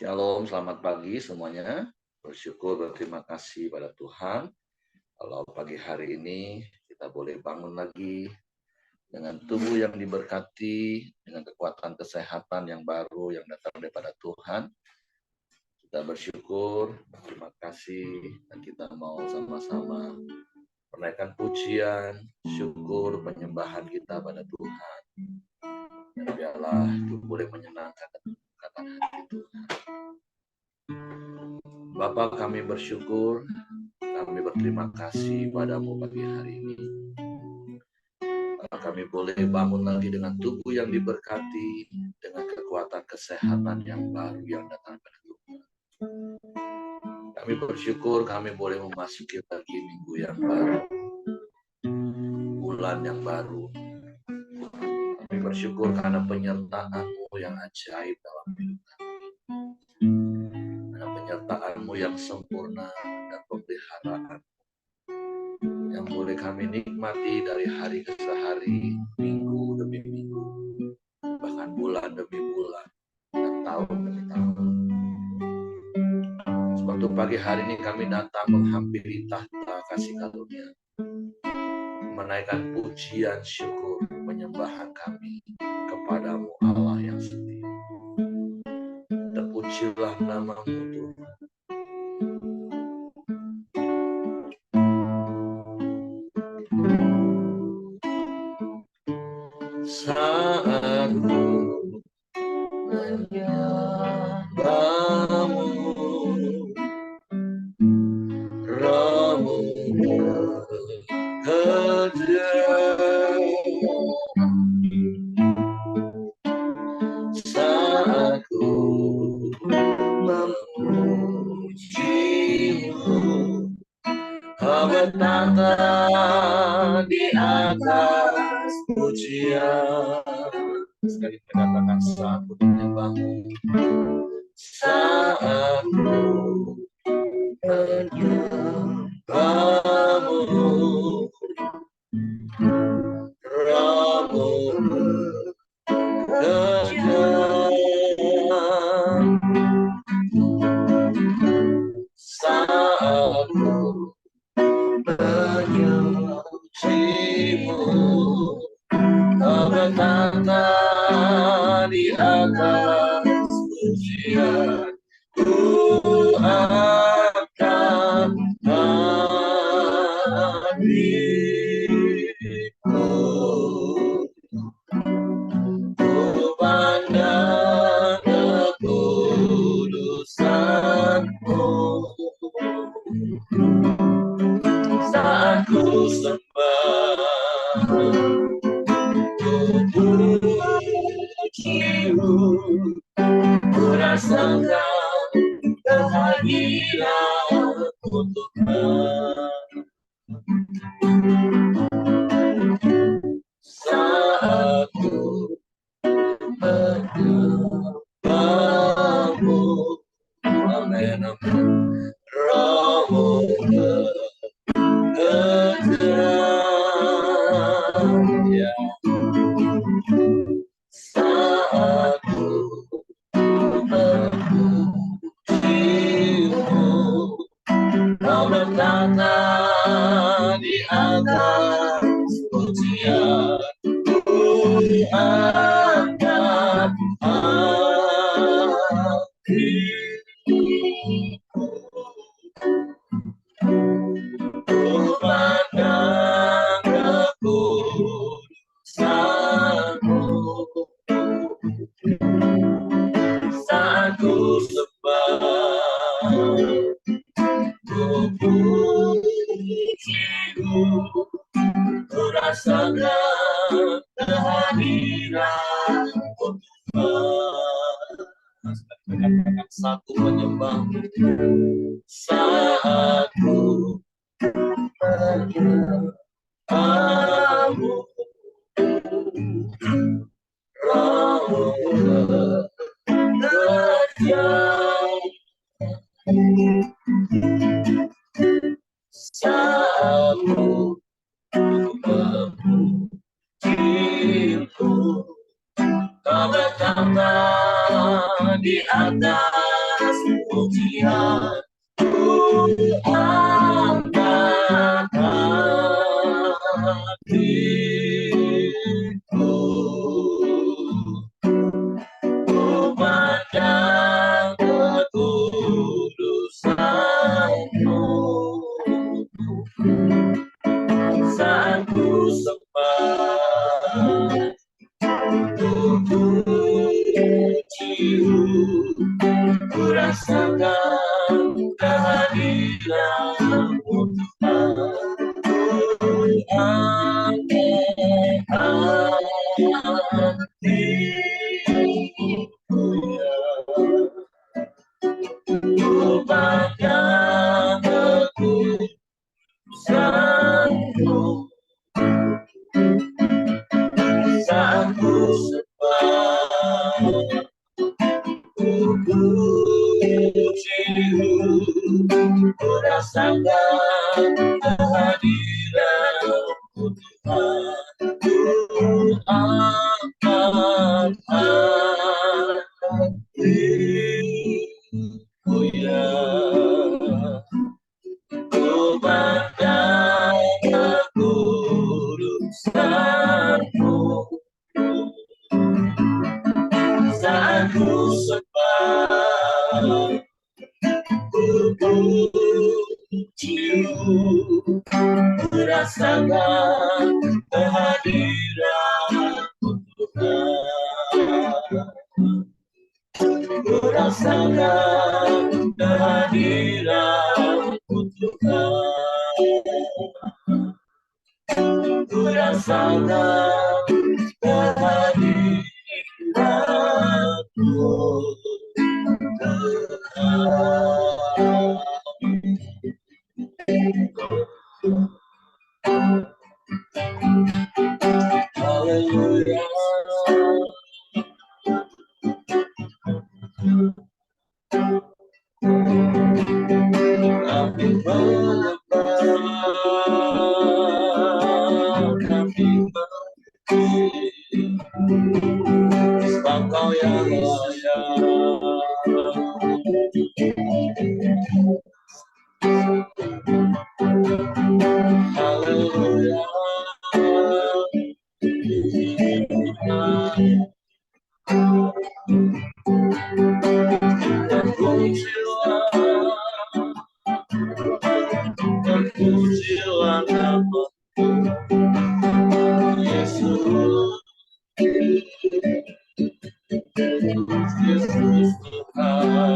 Shalom, selamat pagi semuanya. Bersyukur, berterima kasih pada Tuhan. Kalau pagi hari ini kita boleh bangun lagi dengan tubuh yang diberkati, dengan kekuatan kesehatan yang baru yang datang daripada Tuhan. Kita bersyukur, berterima kasih, dan kita mau sama-sama menaikkan pujian, syukur, penyembahan kita pada Tuhan. Dan biarlah itu boleh menyenangkan dan membukakan hati Tuhan. Bapa, kami bersyukur, kami berterima kasih padamu pagi hari ini. Kami boleh bangun lagi dengan tubuh yang diberkati, dengan kekuatan kesehatan yang baru yang datang pada Tuhan. Kami bersyukur kami boleh memasuki lagi minggu yang baru, bulan yang baru. Kami bersyukur karena penyertaan-Mu yang ajaib dalam hidup kami. Karena penyertaan-Mu yang sempurna dan pemeliharaan yang boleh kami nikmati dari hari ke hari, minggu demi minggu, bahkan bulan demi bulan, dan tahun demi tahun. Sebab itu pagi hari ini kami datang menghampiri tahta kasih karunia, menaikkan pujian syukur penyembahan kami kepadamu Allah yang setia. Terpujilah nama-Mu Tuhan. Saat ku menyambamu, Roh-Mu bekerja. Saat ku memuji-Mu, Kau bertata di atas pujian. Sekali mengatakan saat ku menyembah-Mu, saat ku menyembah-Mu, Roh-Mu bekerja. Saat ku memuji-Mu, Kau bertata di atas pujian. Ku akan hatiku, ku pandang kekudusan-Mu. Saat ku sembah, ku puji-Mu, ku rasakan kehadiran-Mu Tuhan. Saat ku menyembah-Mu, amin, amin, Roh-Mu bekerja. Ya. Saat ku memuji-Mu, Kau bertata di atas pujian. Ku angkat hatiku, ku pandang kekudusan-Mu. Saat ku sembah, ku puji-Mu, ku rasakan kehadiran-Mu Tuhan. Katakan satu menyembah-Mu. Saat ku menyembah-Mu, Roh-Mu bekerja. Saat ku memuji-Mu, Kau bertata di atas pujian angkat hatiku, memandang kekudusan-Mu. Saat ku sembah, ku puji-Mu, ku rasakan kehadiran-Mu Tuhan. Ku angkat hatiku, ya, ku pandang kekudusan-Mu. Saat ku sembah, ku puji-Mu, ku rasakan kehadiran-Mu Tuhan. Ku angkat hatiku, ya, ku pandang kekudusan-Mu. Saat ku sembah, ku puji-Mu, ku rasakan kehadiran-Mu Tuhan. Ku rasakan kehadiran-Mu Tuhan. Ku rasakan kehadiran-Mu Tuhan. Haleluya. Kami menyembah, kami memuji Engkau yang layak. Haleluya. Terpujilah nama Yesus, Yesus Tuhan.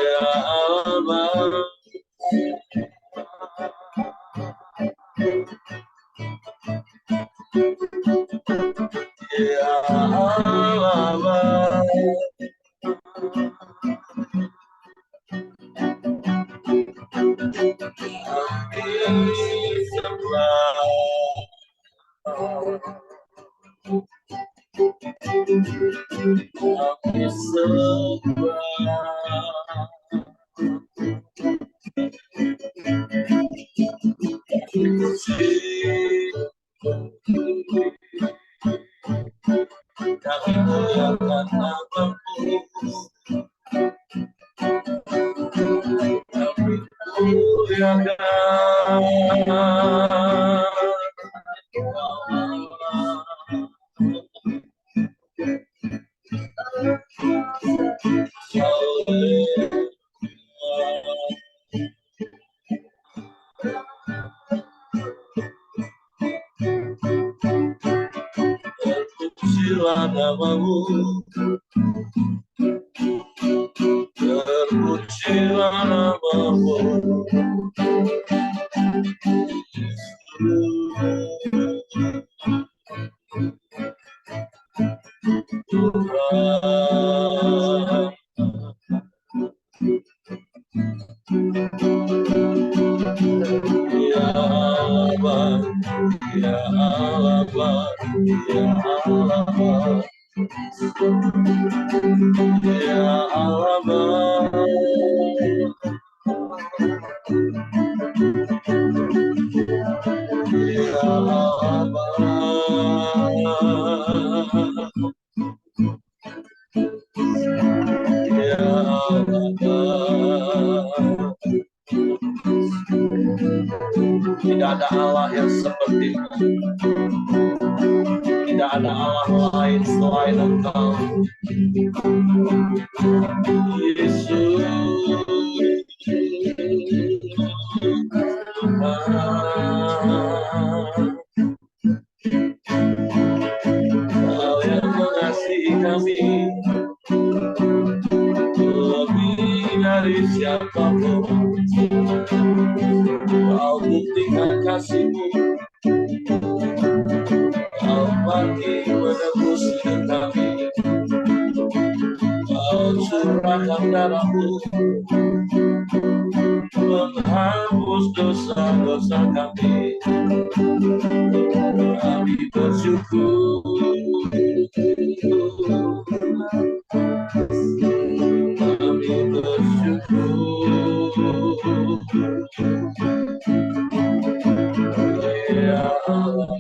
Ya Allah, ya Allah, kami sembah, kami sembah. Kami muliakan nama-Mu, kami terpujilah nama-Mu, terpujilah nama-Mu, Tuhan. Ya Allah, ya Allah, ya Allah, ya Allah, Tidak ada Allah yang seperti-Mu. Tidak ada Allah lain selain Engkau. Yesus. Kau yang mengasihi kami lebih dari siapapun. Kau buktikan kasih-Mu. Kau mati menebus hidup kami. Kau curahkan darah-Mu menghapus dosa-dosa kami. Kami bersyukur. Kami bersyukur. Ya Allah.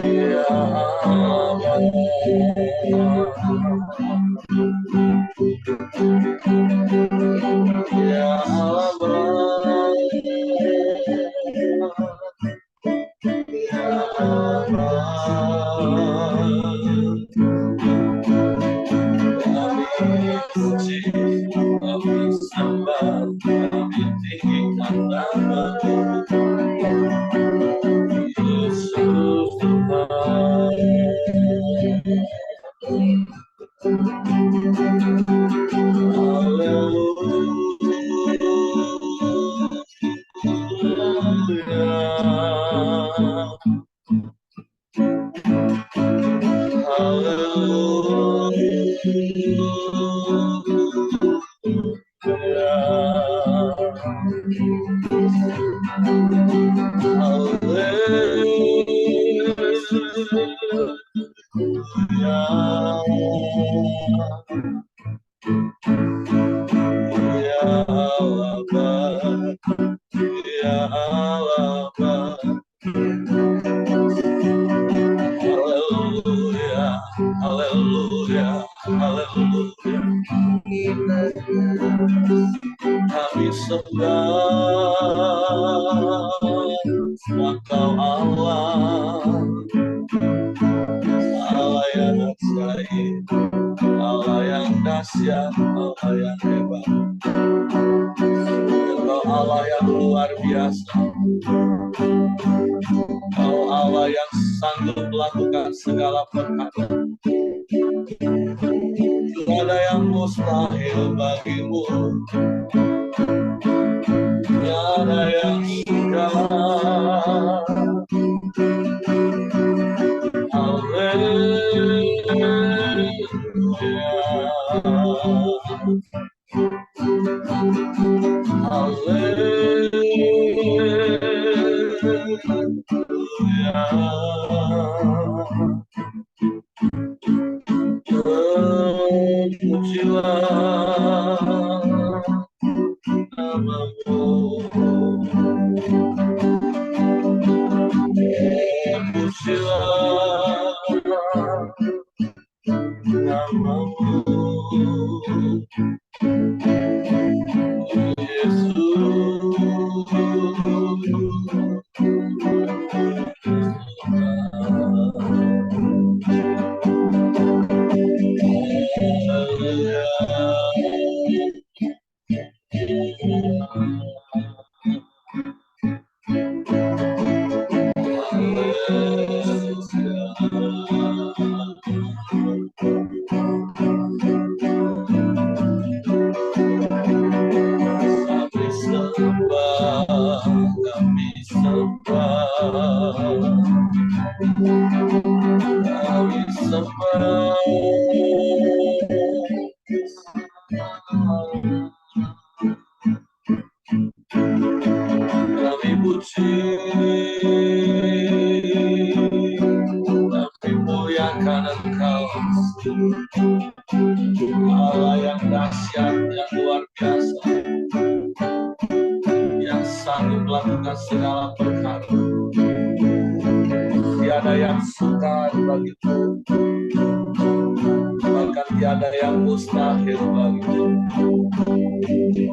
Ya Allah. Ya Allah. Ya Allah. Kami puji, kami sembah, kami tinggikan nama-Mu. Yesus Tuhan. Haleluya, haleluya. Kami sembah Engkau Allah, Allah yang ajaib, Allah yang dahsyat, Allah yang hebat. Engkau Allah yang luar biasa. Engkau Allah yang sanggup melakukan segala perkara. Tidak ada yang mustahil bagimu. Tidak ada yang sukar. Allah yang dahsyat, yang luar biasa, yang sanggup melakukan segala perkara. Tiada yang sukar bagimu, bahkan tiada yang mustahil bagimu.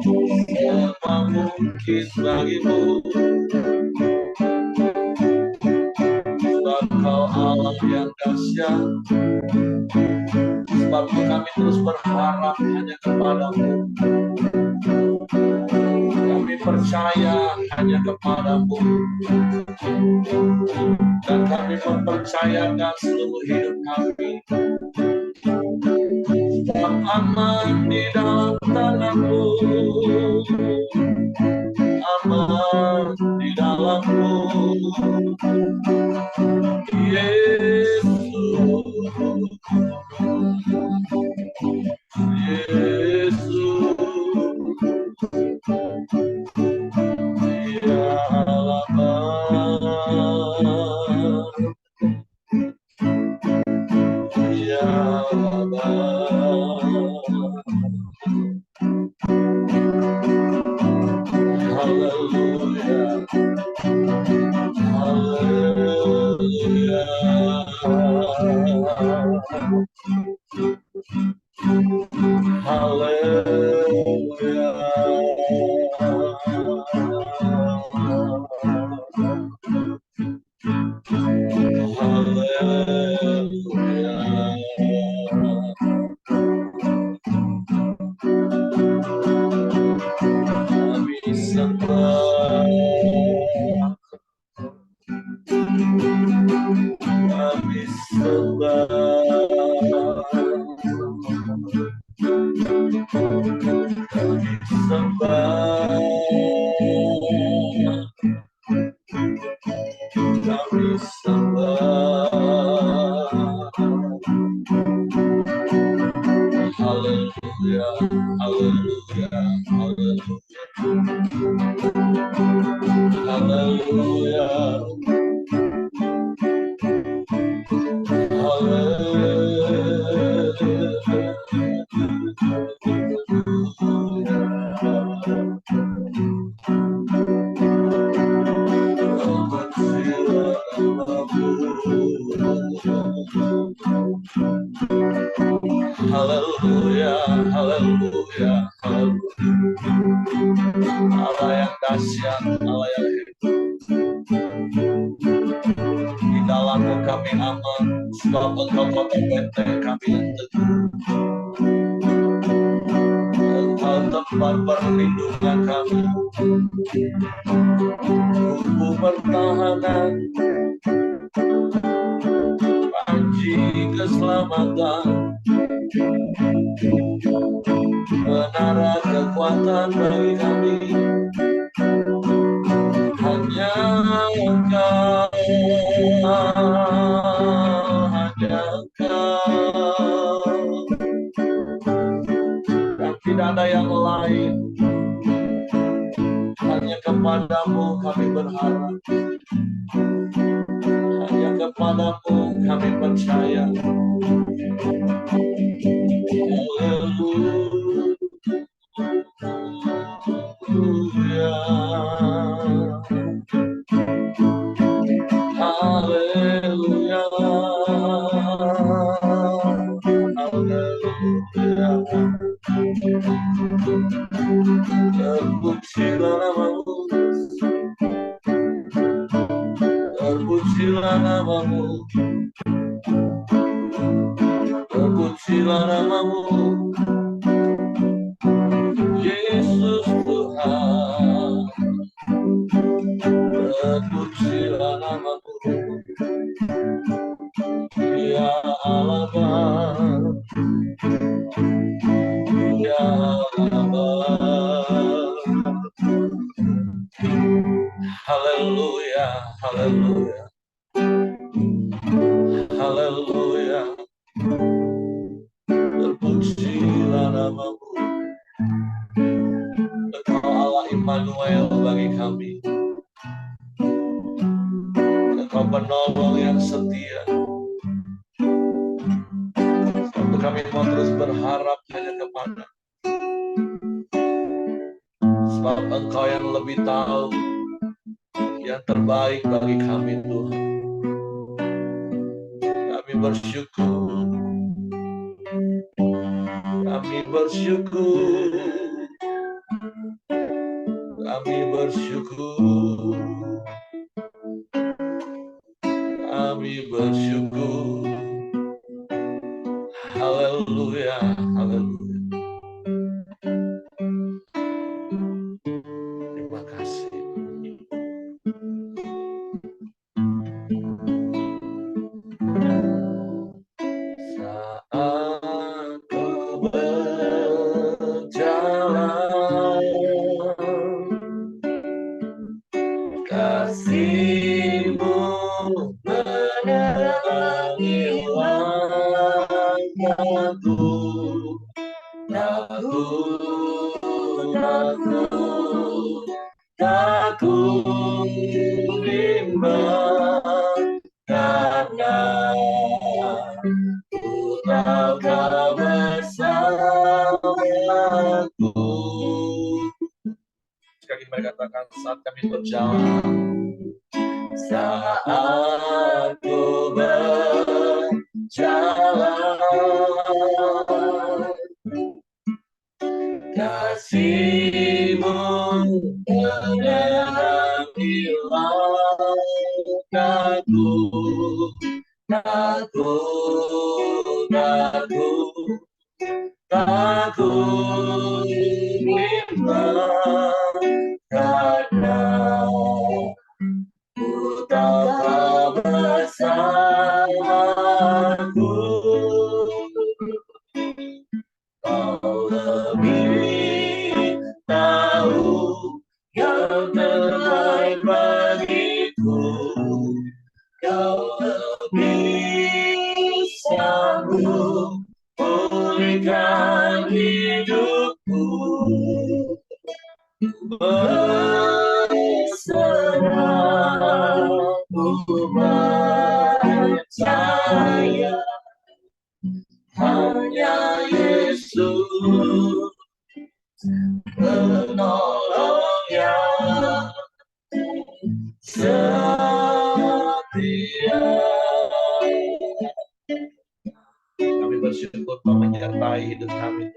Semua mungkin bagimu, sebab Kau Allah yang dahsyat. Sebab kami terus berharap hanya kepadamu. Kami percaya hanya kepadamu, dan kami mempercayakan seluruh hidup kami. Sebab aman di dalam tanganmu, aman di dalammu, Yesus, Yesus, ya Allah, ya Allah. Hallelujah, hallelujah, kami sembah, kami sembah, kami sembah, kami sembah. Hallelujah, hallelujah, hallelujah, hallelujah, hallelujah, hallelujah. Allah yang dahsyat, Allah yang hebat. Di dalammu kami aman, sebab Engkau kota benteng kami yang teguh. Engkau tempat perlindungan kami, kubu pertahanan, panji keselamatan, menara kekuatan bagi kami. Hanya Engkau, hanya Engkau, dan tidak ada yang lain. Hanya kepadamu kami berharap, hanya kepadamu kami percaya. Haleluya, haleluya, terpujilah namamu, terpujilah namamu, terpujilah namamu, Yesus Tuhan, terpujilah namamu, ya Allah, ya Allah. Haleluya, haleluya, haleluya, terpujilah namamu. Engkau Allah Immanuel bagi kami, Engkau penolong yang setia. Untuk kami mau terus berharap hanya kepada, sebab Engkau yang lebih tahu yang terbaik bagi kami Tuhan. Kami bersyukur. Kami bersyukur. Kami bersyukur. Kami bersyukur. Haleluya, haleluya. Terima kasih. Saat ku berjalan, kasih-Mu menerangi langkahku. Takut bimbang karena ku tahu Kau bersamaku. Sekali mari katakan, saat kami berjalan, saat ku berjalan, kasih-Mu menerangi langkahku. Takut bimbang karena ku tahu Kau bersamaku. Kau lebih tahu yang terbaik bagiku. Kau lebih sanggup pulihkan hidupku. Berserah, ku percaya hanya Yesus penolong yang setia. Kami bersyukur Kau menyertai hidup kami.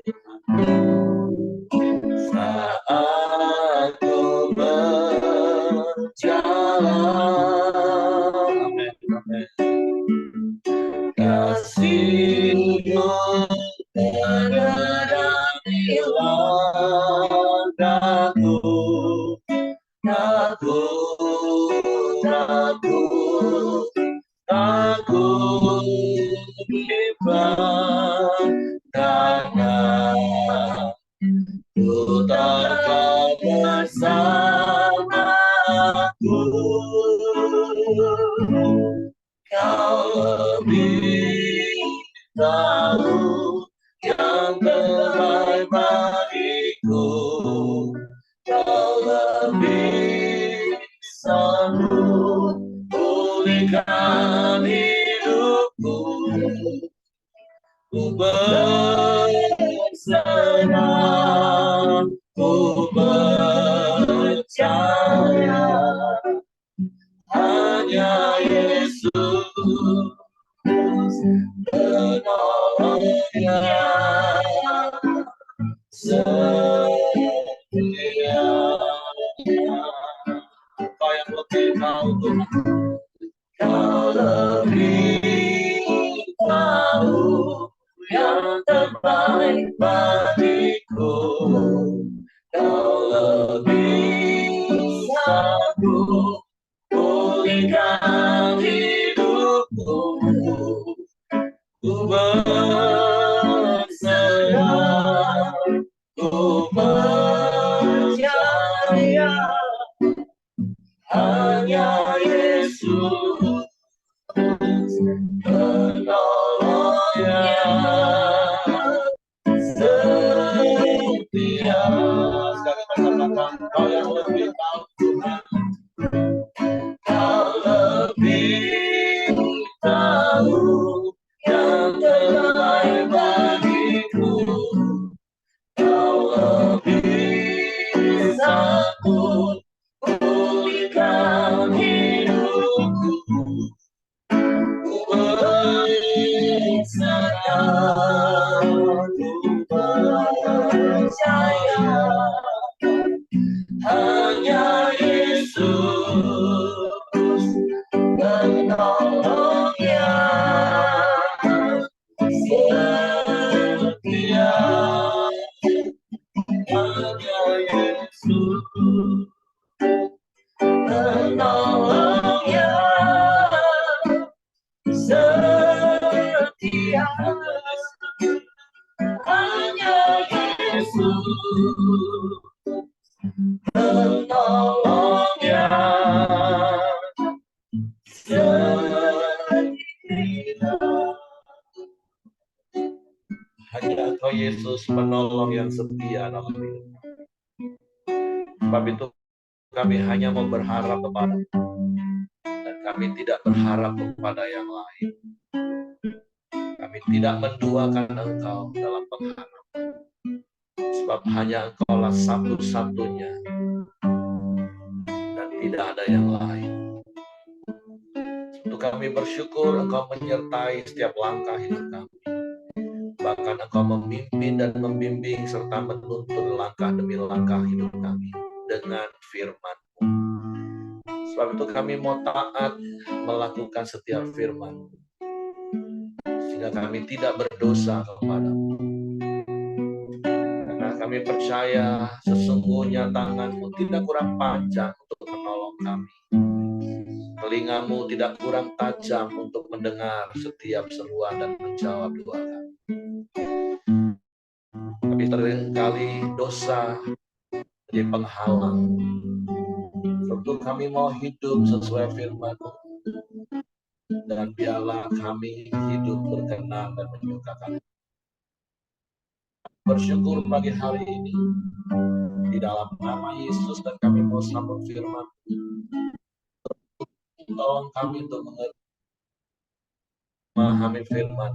Saat ku berjalan, amin, amin. Kasih-Mu menerangi langkahku. Takut bimbang karena ku tahu Kau bersamaku. Kau lebih tahu yang terbaik bagiku. Kau lebih sanggup pulihkan hidupku. Ku berserah, ku percaya hanya Yesus penolong yang setia. Kau yang lebih tahu Tuhan. Kau lebih tahu yang terbaik bagiku. Kau lebih sanggup pulihkan hidupku. Ku berserah, ku percaya hanya Yesus penolong yang setia. Sekali katakan, Kau yang lebih tahu Tuhan. Kau lebih tahu yang terbaik bagiku. Kau lebih sanggup pulihkan Yesus, penolong yang setia dalam hidup. Sebab itu kami hanya mau berharap kepada dan kami tidak berharap kepada yang lain. Kami tidak menduakan Engkau dalam pengharapan. Sebab hanya Engkaulah satu-satunya dan tidak ada yang lain. Untuk kami bersyukur Engkau menyertai setiap langkah hidup kami. Bahkan Engkau memimpin dan membimbing serta menuntun langkah demi langkah hidup kami dengan firman-Mu. Sebab itu kami mau taat melakukan setiap firman, sehingga kami tidak berdosa kepada-Mu. Karena kami percaya sesungguhnya tangan-Mu tidak kurang panjang untuk menolong kami. Telinga-Mu tidak kurang tajam untuk mendengar setiap seruan dan menjawab doa kami. Tapi seringkali dosa menjadi penghalang. Tentu kami mau hidup sesuai firman-Mu. Dan biarlah kami hidup berkenan dan menyukakan. Bersyukur pagi hari ini di dalam nama Yesus, dan kami mau sambut firman. Tolong kami untuk memahami firman.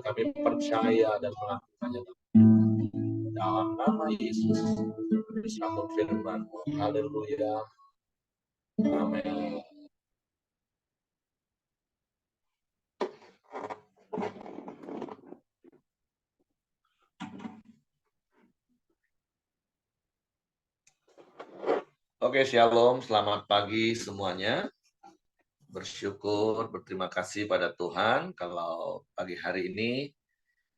Kami percaya dan melakukannya dalam nama Yesus. Disambut firman. Haleluya. Amin. Oke, shalom, selamat pagi semuanya. Bersyukur, berterima kasih pada Tuhan kalau pagi hari ini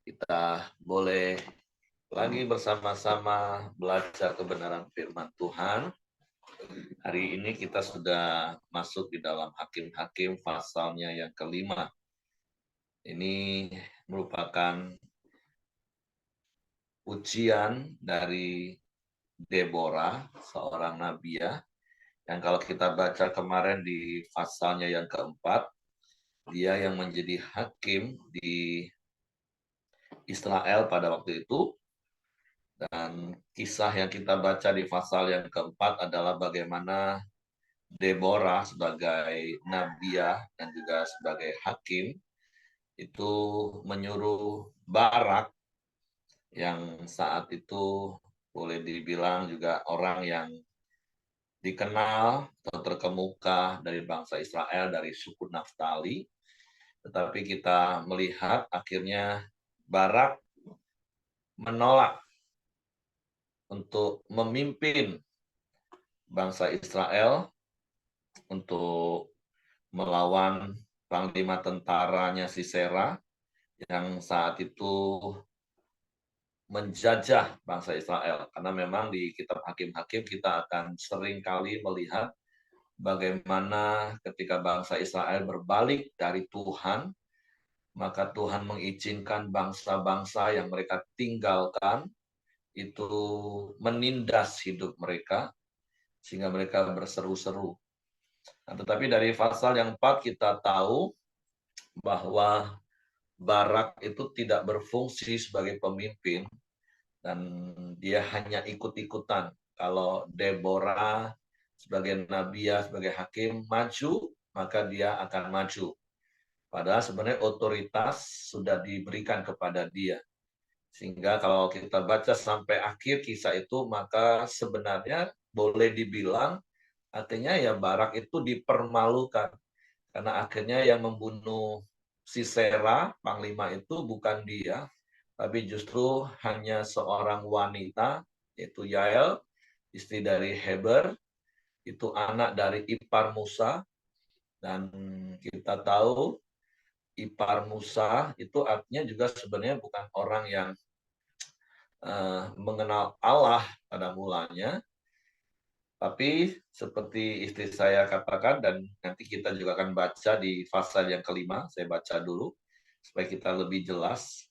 kita boleh lagi bersama-sama belajar kebenaran firman Tuhan. Hari ini kita sudah masuk di dalam Hakim-Hakim pasalnya yang kelima. Ini merupakan ujian dari Deborah, seorang nabiah, yang kalau kita baca kemarin di pasalnya yang keempat, dia yang menjadi hakim di Israel pada waktu itu. Dan kisah yang kita baca di pasal yang keempat adalah bagaimana Deborah sebagai nabiah dan juga sebagai hakim itu menyuruh Barak yang saat itu boleh dibilang juga orang yang dikenal atau terkemuka dari bangsa Israel, dari suku Naftali. Tetapi kita melihat akhirnya Barak menolak untuk memimpin bangsa Israel untuk melawan panglima tentaranya Sisera yang saat itu menjajah bangsa Israel. Karena memang di kitab Hakim-Hakim kita akan sering kali melihat bagaimana ketika bangsa Israel berbalik dari Tuhan, maka Tuhan mengizinkan bangsa-bangsa yang mereka tinggalkan itu menindas hidup mereka, sehingga mereka berseru-seru. Nah, tetapi dari pasal yang 4 kita tahu bahwa Barak itu tidak berfungsi sebagai pemimpin, dan dia hanya ikut-ikutan. Kalau Deborah sebagai nabiah, sebagai hakim maju, maka dia akan maju. Padahal sebenarnya otoritas sudah diberikan kepada dia. Sehingga kalau kita baca sampai akhir kisah itu, maka sebenarnya boleh dibilang artinya ya Barak itu dipermalukan. Karena akhirnya yang membunuh Sisera, panglima itu bukan dia, tapi justru hanya seorang wanita, yaitu Yael, istri dari Heber, itu anak dari ipar Musa. Dan kita tahu ipar Musa itu artinya juga sebenarnya bukan orang yang mengenal Allah pada mulanya, tapi seperti istri saya katakan, dan nanti kita juga akan baca di pasal yang kelima, saya baca dulu supaya kita lebih jelas.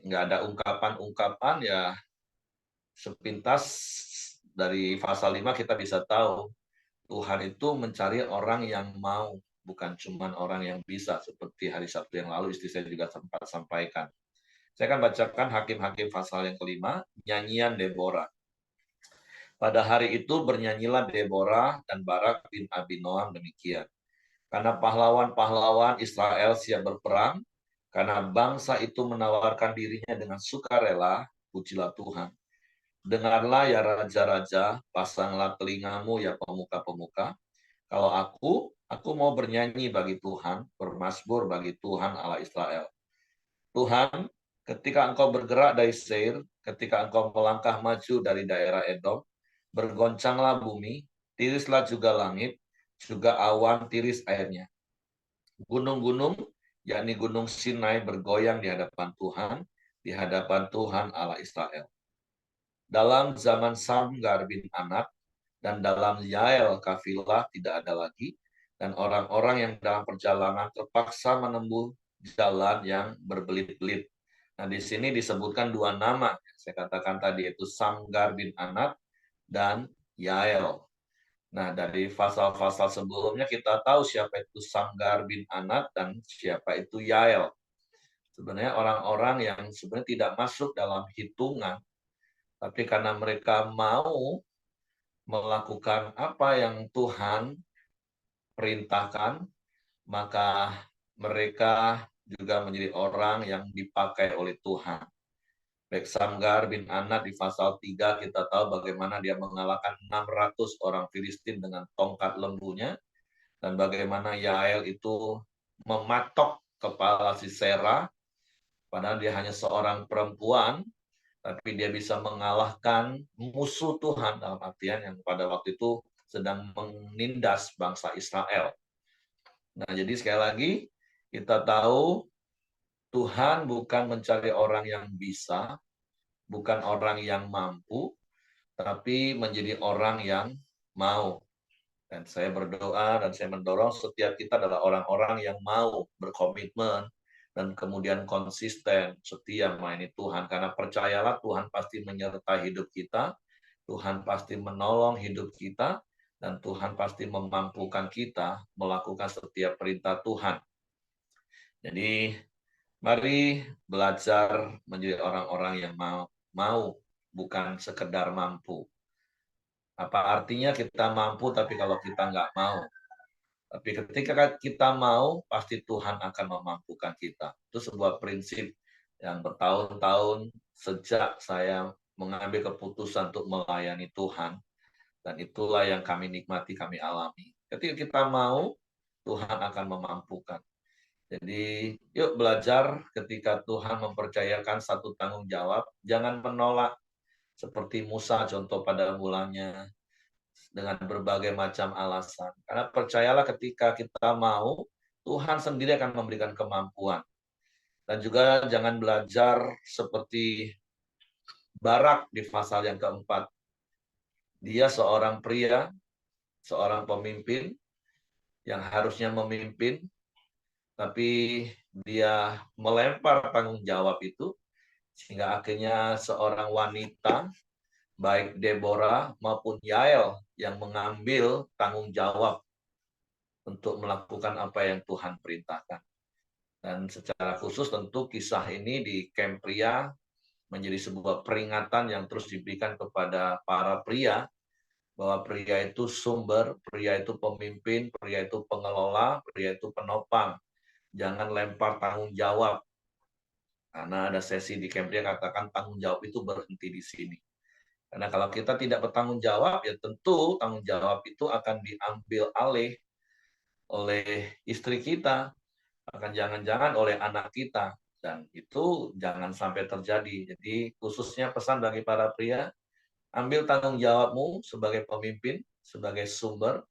Nggak ada ungkapan-ungkapan, ya sepintas dari pasal 5 kita bisa tahu Tuhan itu mencari orang yang mau, bukan cuma orang yang bisa, seperti hari Sabtu yang lalu istri saya juga sempat sampaikan. Saya akan bacakan Hakim-Hakim pasal yang kelima, nyanyian Deborah. Pada hari itu bernyanyilah Deborah dan Barak bin Abinoam demikian. Karena pahlawan-pahlawan Israel siap berperang, karena bangsa itu menawarkan dirinya dengan sukarela, pujilah Tuhan. Dengarlah ya raja-raja, pasanglah telingamu ya pemuka-pemuka. Kalau aku mau bernyanyi bagi Tuhan, bermasmur bagi Tuhan Allah Israel. Tuhan, ketika engkau bergerak dari Seir, ketika engkau melangkah maju dari daerah Edom, bergoncanglah bumi, tirislah juga langit, juga awan tiris airnya. Gunung-gunung, yakni Gunung Sinai bergoyang di hadapan Tuhan Allah Israel. Dalam zaman Samgar bin Anak, dan dalam Yael kafilah tidak ada lagi, dan orang-orang yang dalam perjalanan terpaksa menempuh jalan yang berbelit-belit. Nah, di sini disebutkan dua nama, saya katakan tadi, yaitu Samgar bin Anak dan Yael. Nah, dari pasal-pasal sebelumnya kita tahu siapa itu Samgar bin Anak dan siapa itu Yael. Sebenarnya orang-orang yang sebenarnya tidak masuk dalam hitungan, tapi karena mereka mau melakukan apa yang Tuhan perintahkan, maka mereka juga menjadi orang yang dipakai oleh Tuhan. Baik Samgar bin Anak di pasal 3 kita tahu bagaimana dia mengalahkan 600 orang Filistin dengan tongkat lembunya, dan bagaimana Yael itu mematok kepala Sisera, padahal dia hanya seorang perempuan, tapi dia bisa mengalahkan musuh Tuhan, dalam artian yang pada waktu itu sedang menindas bangsa Israel. Nah, jadi sekali lagi kita tahu Tuhan bukan mencari orang yang bisa, bukan orang yang mampu, tapi menjadi orang yang mau. Dan saya berdoa dan saya mendorong setiap kita adalah orang-orang yang mau berkomitmen dan kemudian konsisten, setia melayani Tuhan. Karena percayalah Tuhan pasti menyertai hidup kita, Tuhan pasti menolong hidup kita, dan Tuhan pasti memampukan kita melakukan setiap perintah Tuhan. Jadi mari belajar menjadi orang-orang yang mau, bukan sekedar mampu. Apa artinya kita mampu tapi kalau kita nggak mau? Tapi ketika kita mau, pasti Tuhan akan memampukan kita. Itu sebuah prinsip yang bertahun-tahun sejak saya mengambil keputusan untuk melayani Tuhan. Dan itulah yang kami nikmati, kami alami. Ketika kita mau, Tuhan akan memampukan. Jadi yuk belajar ketika Tuhan mempercayakan satu tanggung jawab, jangan menolak seperti Musa contoh pada mulanya dengan berbagai macam alasan. Karena percayalah ketika kita mau, Tuhan sendiri akan memberikan kemampuan. Dan juga jangan belajar seperti Barak di pasal yang keempat. Dia seorang pria, seorang pemimpin yang harusnya memimpin, tapi dia melempar tanggung jawab itu, sehingga akhirnya seorang wanita, baik Deborah maupun Yael, yang mengambil tanggung jawab untuk melakukan apa yang Tuhan perintahkan. Dan secara khusus tentu kisah ini di Camp Pria menjadi sebuah peringatan yang terus diberikan kepada para pria, bahwa pria itu sumber, pria itu pemimpin, pria itu pengelola, pria itu penopang. Jangan lempar tanggung jawab. Karena ada sesi di Camp Pria katakan tanggung jawab itu berhenti di sini. Karena kalau kita tidak bertanggung jawab, ya tentu tanggung jawab itu akan diambil alih oleh istri kita, akan jangan-jangan oleh anak kita. Dan itu jangan sampai terjadi. Jadi khususnya pesan bagi para pria, ambil tanggung jawabmu sebagai pemimpin, sebagai sumber,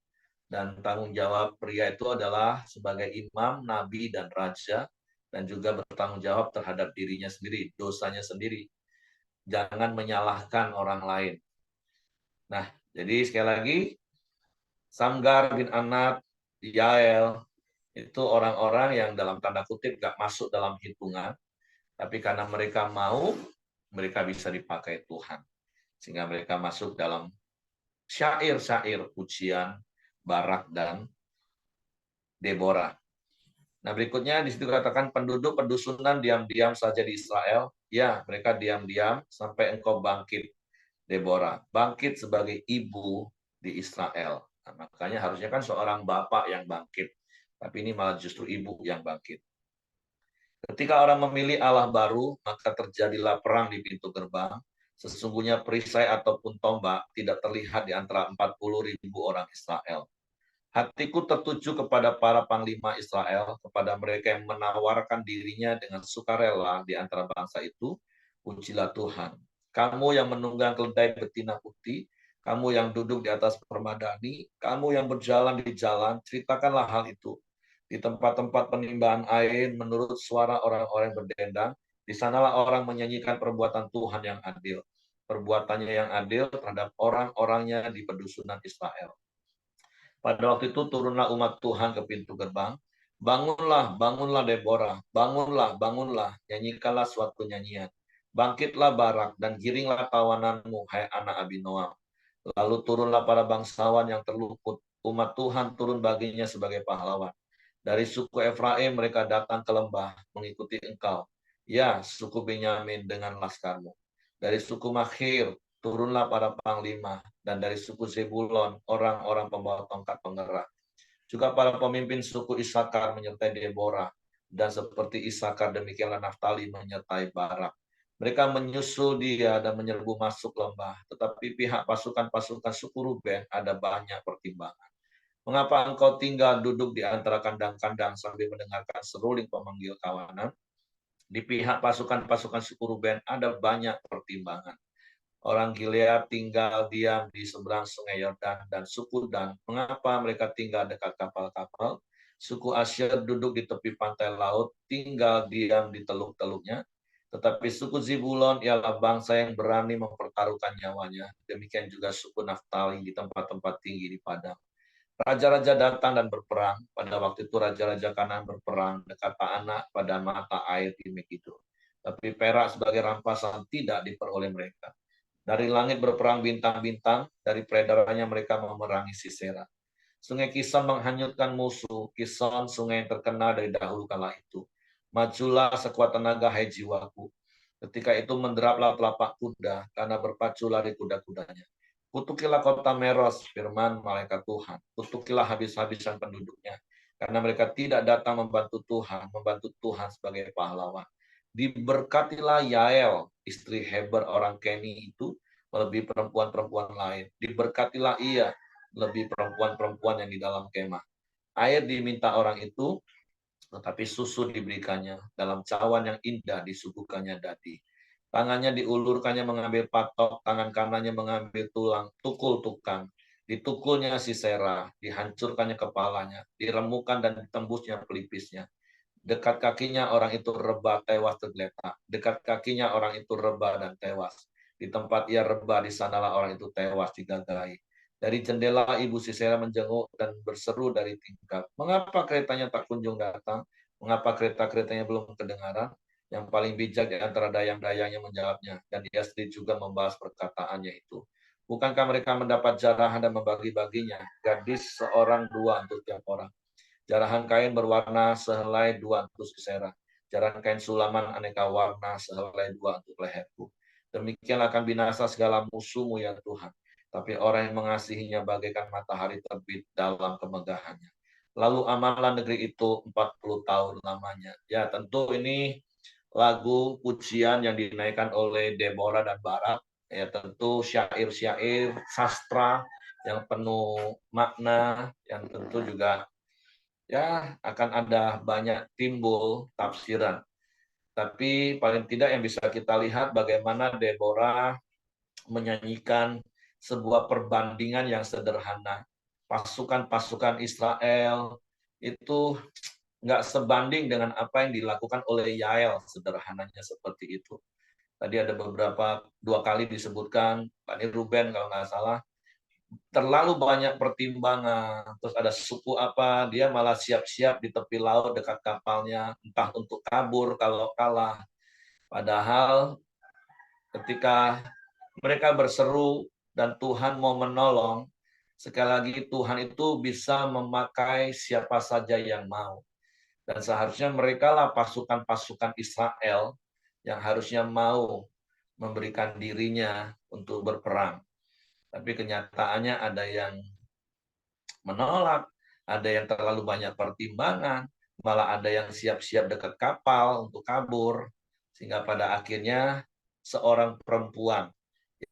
dan tanggung jawab pria itu adalah sebagai imam, nabi, dan raja, dan juga bertanggung jawab terhadap dirinya sendiri, dosanya sendiri. Jangan menyalahkan orang lain. Nah, jadi sekali lagi, Samgar bin Anat, Yael, itu orang-orang yang dalam tanda kutip gak masuk dalam hitungan, tapi karena mereka mau, mereka bisa dipakai Tuhan. Sehingga mereka masuk dalam syair-syair pujian Barak dan Deborah. Nah, berikutnya di situ katakan penduduk pedusunan diam-diam saja di Israel. Ya, mereka diam-diam sampai engkau bangkit, Deborah. Bangkit sebagai ibu di Israel. Nah, makanya harusnya kan seorang bapak yang bangkit. Tapi ini malah justru ibu yang bangkit. Ketika orang memilih Allah baru, maka terjadilah perang di pintu gerbang. Sesungguhnya perisai ataupun tombak tidak terlihat di antara 40.000 orang Israel. Hatiku tertuju kepada para panglima Israel, kepada mereka yang menawarkan dirinya dengan sukarela di antara bangsa itu. Pujilah Tuhan. Kamu yang menunggang keledai betina putih, kamu yang duduk di atas permadani, kamu yang berjalan di jalan, ceritakanlah hal itu. Di tempat-tempat penimbangan air, menurut suara orang-orang berdendang, di sanalah orang menyanyikan perbuatan Tuhan yang adil. Perbuatannya yang adil terhadap orang-orangnya di pedusunan Israel. Pada waktu itu turunlah umat Tuhan ke pintu gerbang. Bangunlah, bangunlah Deborah, bangunlah, bangunlah, nyanyikanlah suatu nyanyian. Bangkitlah Barak dan giringlah tawananmu, hai anak Abinoam. Lalu turunlah para bangsawan yang terluput. Umat Tuhan turun baginya sebagai pahlawan. Dari suku Efraim mereka datang ke lembah mengikuti engkau. Ya, suku Benyamin dengan laskarmu. Dari suku Makhir turunlah para panglima, dan dari suku Zebulon orang-orang pembawa tongkat pengerah. Juga para pemimpin suku Isakar menyertai Deborah, dan seperti Isakar demikianlah Naftali menyertai Barak. Mereka menyusul dia dan menyerbu masuk lembah, tetapi pihak pasukan-pasukan suku Ruben ada banyak pertimbangan. Mengapa engkau tinggal duduk di antara kandang-kandang sambil mendengarkan seruling pemanggil kawanan? Di pihak pasukan-pasukan suku Ruben ada banyak pertimbangan. Orang Gilead tinggal diam di seberang sungai Yordan dan suku Dan. Mengapa mereka tinggal dekat kapal-kapal? Suku Asyir duduk di tepi pantai laut, tinggal diam di teluk-teluknya. Tetapi suku Zebulon ialah bangsa yang berani mempertaruhkan nyawanya. Demikian juga suku Naftali di tempat-tempat tinggi di padang. Raja-raja datang dan berperang. Pada waktu itu raja-raja Kanaan berperang dekat Ta'anak pada mata air di Megiddo. Tapi perak sebagai rampasan tidak diperoleh mereka. Dari langit berperang bintang-bintang, dari peredarannya mereka memerangi Sisera. Sungai Kison menghanyutkan musuh, Kison sungai yang terkenal dari dahulu kala itu. Majulah sekuat tenaga, hai jiwaku. Ketika itu menderaplah telapak kuda, karena berpacu lari kuda-kudanya. Kutukilah kota Meros, firman malaikat Tuhan. Kutukilah habis-habisan penduduknya, karena mereka tidak datang membantu Tuhan sebagai pahlawan. Diberkatilah Yael, istri Heber orang Keni itu, melebihi perempuan-perempuan lain. Diberkatilah ia, lebih perempuan-perempuan yang di dalam kemah. Air diminta orang itu, tetapi susu diberikannya. Dalam cawan yang indah disuguhkannya dadi. Tangannya diulurkannya mengambil patok, tangan kanannya mengambil tulang, tukul tukang. Ditukulnya Sisera, dihancurkannya kepalanya, diremukan dan ditembusnya pelipisnya. Dekat kakinya orang itu rebah tewas tergeletak. Dekat kakinya orang itu rebah dan tewas. Di tempat ia rebah, di sanalah orang itu tewas digagahi. Dari jendela ibu Sisera menjenguk dan berseru dari tingkap. Mengapa keretanya tak kunjung datang? Mengapa kereta-keretanya belum kedengaran? Yang paling bijak di antara dayang-dayangnya menjawabnya, dan dia sendiri juga membahas perkataannya itu. Bukankah mereka mendapat jarahan dan membagi-baginya? Gadis seorang dua untuk tiap orang. Jarahan kain berwarna sehelai dua untuk Sisera. Jarahan kain sulaman aneka warna sehelai dua untuk leherku. Demikian akan binasa segala musuhmu ya Tuhan. Tapi orang yang mengasihinya bagaikan matahari terbit dalam kemegahannya. Lalu amanlah negeri itu 40 tahun lamanya. Ya tentu ini lagu pujian yang dinaikkan oleh Deborah dan Barak. Ya tentu syair-syair sastra yang penuh makna, yang tentu juga ya akan ada banyak timbul tafsiran. Tapi paling tidak yang bisa kita lihat bagaimana Deborah menyanyikan sebuah perbandingan yang sederhana. Pasukan-pasukan Israel itu nggak sebanding dengan apa yang dilakukan oleh Yael, sederhananya seperti itu. Tadi ada beberapa, dua kali disebutkan, Bani Ruben kalau nggak salah, terlalu banyak pertimbangan. Terus ada suku apa, dia malah siap-siap di tepi laut dekat kapalnya, entah untuk kabur kalau kalah. Padahal ketika mereka berseru dan Tuhan mau menolong, sekali lagi Tuhan itu bisa memakai siapa saja yang mau. Dan seharusnya mereka lah pasukan-pasukan Israel yang harusnya mau memberikan dirinya untuk berperang. Tapi kenyataannya ada yang menolak, ada yang terlalu banyak pertimbangan, malah ada yang siap-siap dekat kapal untuk kabur. Sehingga pada akhirnya seorang perempuan,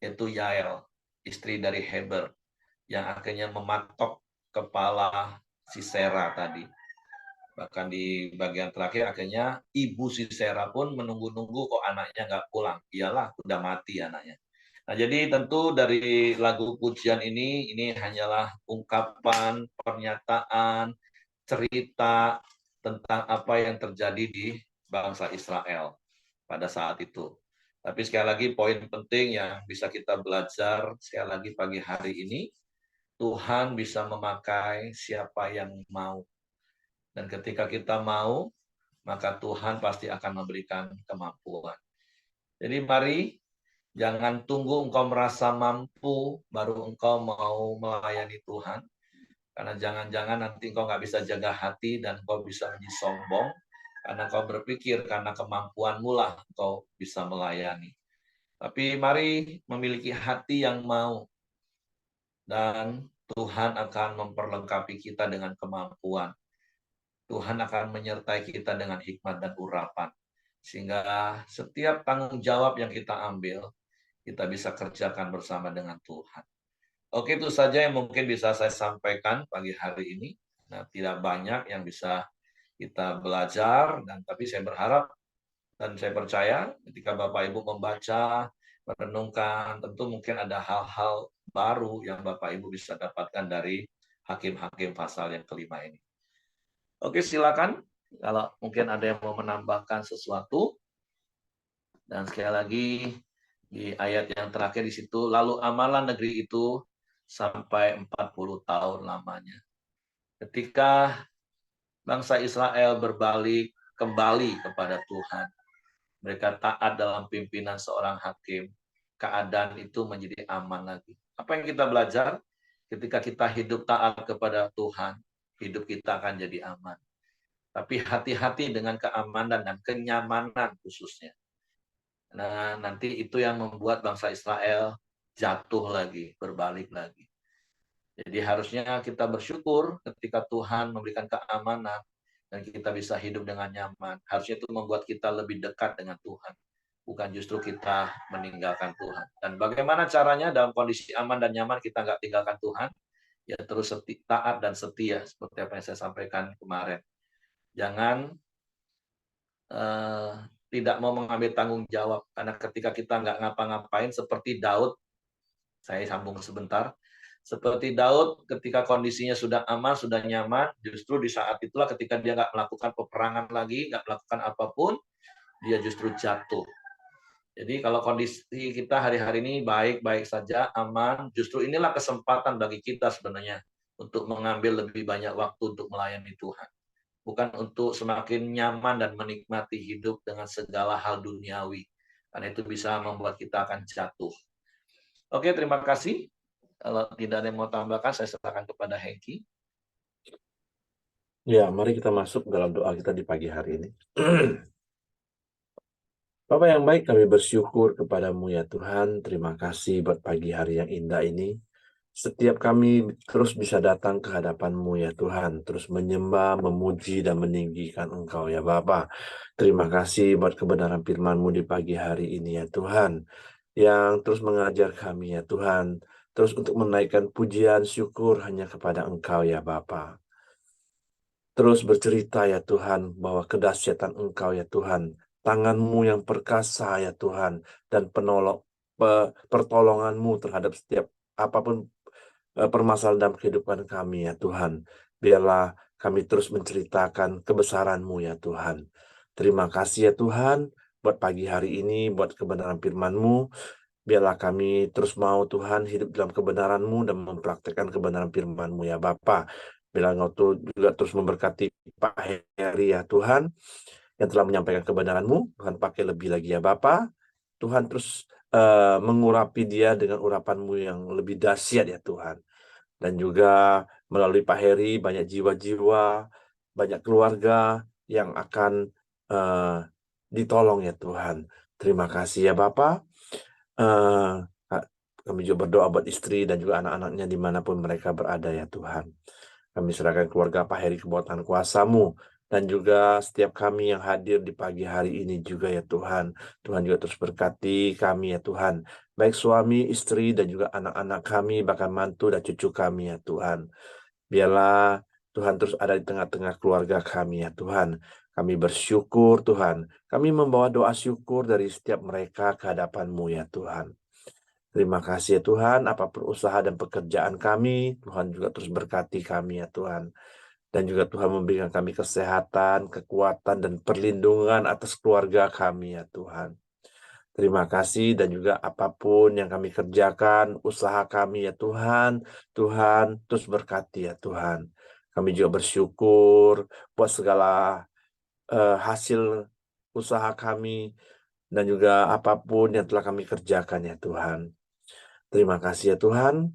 yaitu Yael, istri dari Heber, yang akhirnya mematok kepala Sisera tadi. Bahkan di bagian terakhir akhirnya ibu Sisera pun menunggu-nunggu kok anaknya nggak pulang. Iyalah, udah mati anaknya. Nah, jadi tentu dari lagu pujian ini hanyalah ungkapan, pernyataan, cerita tentang apa yang terjadi di bangsa Israel pada saat itu. Tapi sekali lagi poin penting yang bisa kita belajar sekali lagi pagi hari ini, Tuhan bisa memakai siapa yang mau. Dan ketika kita mau, maka Tuhan pasti akan memberikan kemampuan. Jadi mari jangan tunggu engkau merasa mampu baru engkau mau melayani Tuhan. Karena jangan-jangan nanti engkau nggak bisa jaga hati dan engkau bisa menjadi sombong. Karena engkau berpikir karena kemampuanmu lah engkau bisa melayani. Tapi mari memiliki hati yang mau. Dan Tuhan akan memperlengkapi kita dengan kemampuan. Tuhan akan menyertai kita dengan hikmat dan urapan. Sehingga setiap tanggung jawab yang kita ambil, kita bisa kerjakan bersama dengan Tuhan. Oke, itu saja yang mungkin bisa saya sampaikan pagi hari ini. Nah, tidak banyak yang bisa kita belajar, tapi saya berharap dan saya percaya ketika Bapak Ibu membaca, merenungkan, tentu mungkin ada hal-hal baru yang Bapak Ibu bisa dapatkan dari hakim-hakim pasal yang kelima ini. Oke, silakan. Kalau mungkin ada yang mau menambahkan sesuatu. Dan sekali lagi, di ayat yang terakhir di situ, lalu amalan negeri itu sampai 40 tahun lamanya. Ketika bangsa Israel berbalik kembali kepada Tuhan, mereka taat dalam pimpinan seorang hakim, keadaan itu menjadi aman lagi. Apa yang kita belajar? Ketika kita hidup taat kepada Tuhan, hidup kita akan jadi aman. Tapi hati-hati dengan keamanan dan kenyamanan khususnya. Nah, nanti itu yang membuat bangsa Israel jatuh lagi, berbalik lagi. Jadi harusnya kita bersyukur ketika Tuhan memberikan keamanan dan kita bisa hidup dengan nyaman. Harusnya itu membuat kita lebih dekat dengan Tuhan. Bukan justru kita meninggalkan Tuhan. Dan bagaimana caranya dalam kondisi aman dan nyaman kita nggak tinggalkan Tuhan? Ya terus taat dan setia seperti apa yang saya sampaikan kemarin. Jangan tidak mau mengambil tanggung jawab. Karena ketika kita nggak ngapa-ngapain seperti Daud, saya sambung sebentar, seperti Daud ketika kondisinya sudah aman, sudah nyaman, justru di saat itulah ketika dia nggak melakukan peperangan lagi, nggak melakukan apapun, dia justru jatuh. Jadi kalau kondisi kita hari-hari ini baik-baik saja, aman, justru inilah kesempatan bagi kita sebenarnya untuk mengambil lebih banyak waktu untuk melayani Tuhan. Bukan untuk semakin nyaman dan menikmati hidup dengan segala hal duniawi. Karena itu bisa membuat kita akan jatuh. Oke, terima kasih. Kalau tidak ada yang mau tambahkan, saya serahkan kepada Hengki. Ya, mari kita masuk dalam doa kita di pagi hari ini. Bapak yang baik, kami bersyukur kepadamu ya Tuhan. Terima kasih buat pagi hari yang indah ini. Setiap kami terus bisa datang ke hadapan-Mu ya Tuhan, terus menyembah, memuji, dan meninggikan Engkau ya Bapa. Terima kasih buat kebenaran firman-Mu di pagi hari ini ya Tuhan, yang terus mengajar kami ya Tuhan, terus untuk menaikkan pujian syukur hanya kepada Engkau ya Bapa. Terus bercerita ya Tuhan, bahwa kedahsyatan Engkau ya Tuhan, tangan-Mu yang perkasa ya Tuhan, dan pertolongan-Mu terhadap setiap apapun permasalahan dalam kehidupan kami ya Tuhan. Biarlah kami terus menceritakan kebesaran-Mu ya Tuhan. Terima kasih ya Tuhan buat pagi hari ini, buat kebenaran firman-Mu. Biarlah kami terus mau Tuhan hidup dalam kebenaran-Mu dan mempraktekkan kebenaran firman-Mu ya Bapa. Biarlah Engkau juga terus memberkati Pak Heri ya Tuhan, yang telah menyampaikan kebenaran-Mu. Tuhan pakai lebih lagi ya Bapa. Tuhan terus mengurapi dia dengan urapan-Mu yang lebih dahsyat ya Tuhan. Dan juga melalui Pak Heri banyak jiwa-jiwa, banyak keluarga yang akan ditolong ya Tuhan. Terima kasih ya Bapa. Kami juga berdoa buat istri dan juga anak-anaknya dimanapun mereka berada ya Tuhan. Kami serahkan keluarga Pak Heri ke bawah Tuhan kuasa-Mu. Dan juga setiap kami yang hadir di pagi hari ini juga ya Tuhan. Tuhan juga terus berkati kami ya Tuhan. Baik suami, istri, dan juga anak-anak kami, bahkan mantu dan cucu kami ya Tuhan. Biarlah Tuhan terus ada di tengah-tengah keluarga kami ya Tuhan. Kami bersyukur Tuhan. Kami membawa doa syukur dari setiap mereka ke hadapan-Mu ya Tuhan. Terima kasih ya Tuhan, apapun usaha dan pekerjaan kami, Tuhan juga terus berkati kami ya Tuhan. Dan juga Tuhan memberikan kami kesehatan, kekuatan, dan perlindungan atas keluarga kami ya Tuhan. Terima kasih dan juga apapun yang kami kerjakan, usaha kami ya Tuhan, Tuhan terus berkati ya Tuhan. Kami juga bersyukur buat segala hasil usaha kami dan juga apapun yang telah kami kerjakan ya Tuhan. Terima kasih ya Tuhan,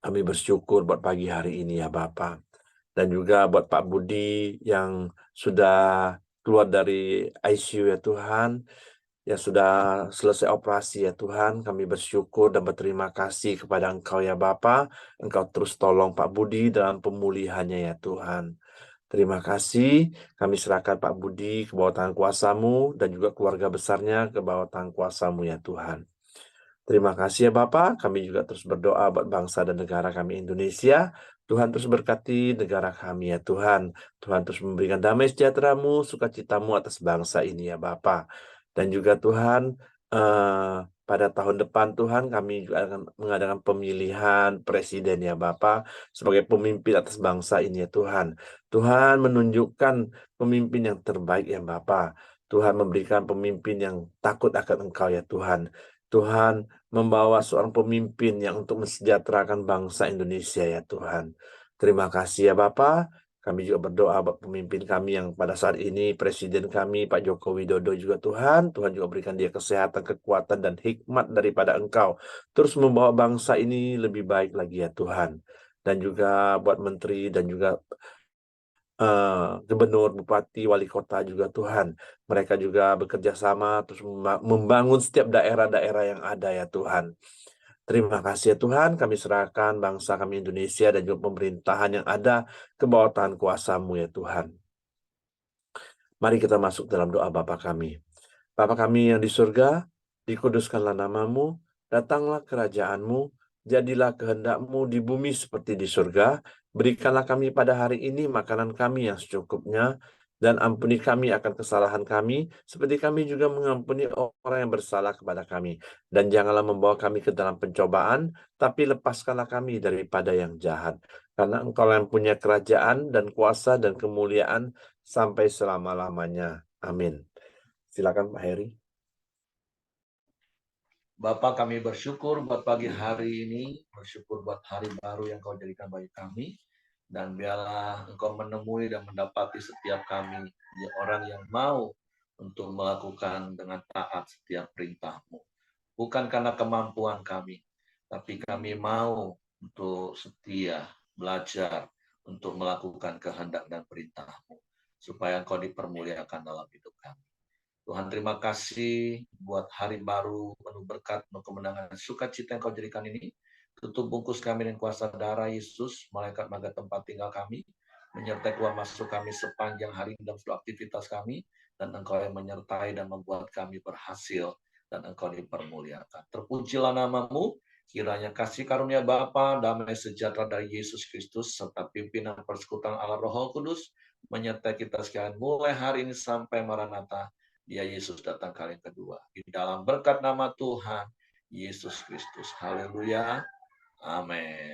kami bersyukur buat pagi hari ini ya Bapak. Dan juga buat Pak Budi yang sudah keluar dari ICU ya Tuhan, yang sudah selesai operasi ya Tuhan, kami bersyukur dan berterima kasih kepada Engkau ya Bapa. Engkau terus tolong Pak Budi dalam pemulihannya ya Tuhan. Terima kasih, kami serahkan Pak Budi ke bawah tangan kuasa-Mu dan juga keluarga besarnya ke bawah tangan kuasa-Mu ya Tuhan. Terima kasih ya Bapak, kami juga terus berdoa buat bangsa dan negara kami Indonesia. Tuhan terus berkati negara kami ya Tuhan. Tuhan terus memberikan damai sejahtera-Mu, sukacita-Mu atas bangsa ini ya Bapak. Dan juga Tuhan, pada tahun depan Tuhan kami juga akan mengadakan pemilihan presiden ya Bapak, sebagai pemimpin atas bangsa ini ya Tuhan. Tuhan menunjukkan pemimpin yang terbaik ya Bapak. Tuhan memberikan pemimpin yang takut akan Engkau ya Tuhan. Tuhan membawa seorang pemimpin yang untuk mensejahterakan bangsa Indonesia ya Tuhan. Terima kasih ya Bapak. Kami juga berdoa buat pemimpin kami yang pada saat ini, Presiden kami Pak Joko Widodo juga Tuhan. Tuhan juga berikan dia kesehatan, kekuatan, dan hikmat daripada Engkau. Terus membawa bangsa ini lebih baik lagi ya Tuhan. Dan juga buat menteri dan juga gubernur, bupati, wali kota juga Tuhan. Mereka juga bekerja sama terus membangun setiap daerah-daerah yang ada ya Tuhan. Terima kasih ya Tuhan, kami serahkan bangsa kami Indonesia dan juga pemerintahan yang ada ke bawah tangan kuasa-Mu ya Tuhan. Mari kita masuk dalam doa Bapa kami. Bapa kami yang di surga, dikuduskanlah nama-Mu, datanglah kerajaan-Mu, jadilah kehendak-Mu di bumi seperti di surga. Berikanlah kami pada hari ini makanan kami yang secukupnya, dan ampuni kami akan kesalahan kami, seperti kami juga mengampuni orang yang bersalah kepada kami. Dan janganlah membawa kami ke dalam pencobaan, tapi lepaskanlah kami daripada yang jahat. Karena Engkau yang punya kerajaan dan kuasa dan kemuliaan sampai selama-lamanya. Amin. Silakan Pak Heri. Bapak, kami bersyukur buat pagi hari ini, bersyukur buat hari baru yang Kau jadikan bagi kami, dan biarlah Engkau menemui dan mendapati setiap kami, orang yang mau untuk melakukan dengan taat setiap perintah-Mu. Bukan karena kemampuan kami, tapi kami mau untuk setia, belajar, untuk melakukan kehendak dan perintah-Mu, supaya Engkau dipermuliakan dalam hidup kami. Tuhan, terima kasih buat hari baru, penuh berkat, penuh kemenangan, sukacita yang Kau jadikan ini. Tutup bungkus kami dengan kuasa darah Yesus, malaikat maga tempat tinggal kami, menyertai keluar masuk kami sepanjang hari dalam seluruh aktivitas kami, dan Engkau yang menyertai dan membuat kami berhasil, dan Engkau dipermuliakan. Terpujilah nama-Mu, kiranya kasih karunia Bapa, damai sejahtera dari Yesus Kristus, serta pimpinan persekutuan Allah Roh Kudus, menyertai kita sekalian mulai hari ini sampai Maranatha. Dia Yesus datang kali yang kedua. Di dalam berkat nama Tuhan Yesus Kristus. Haleluya. Amin.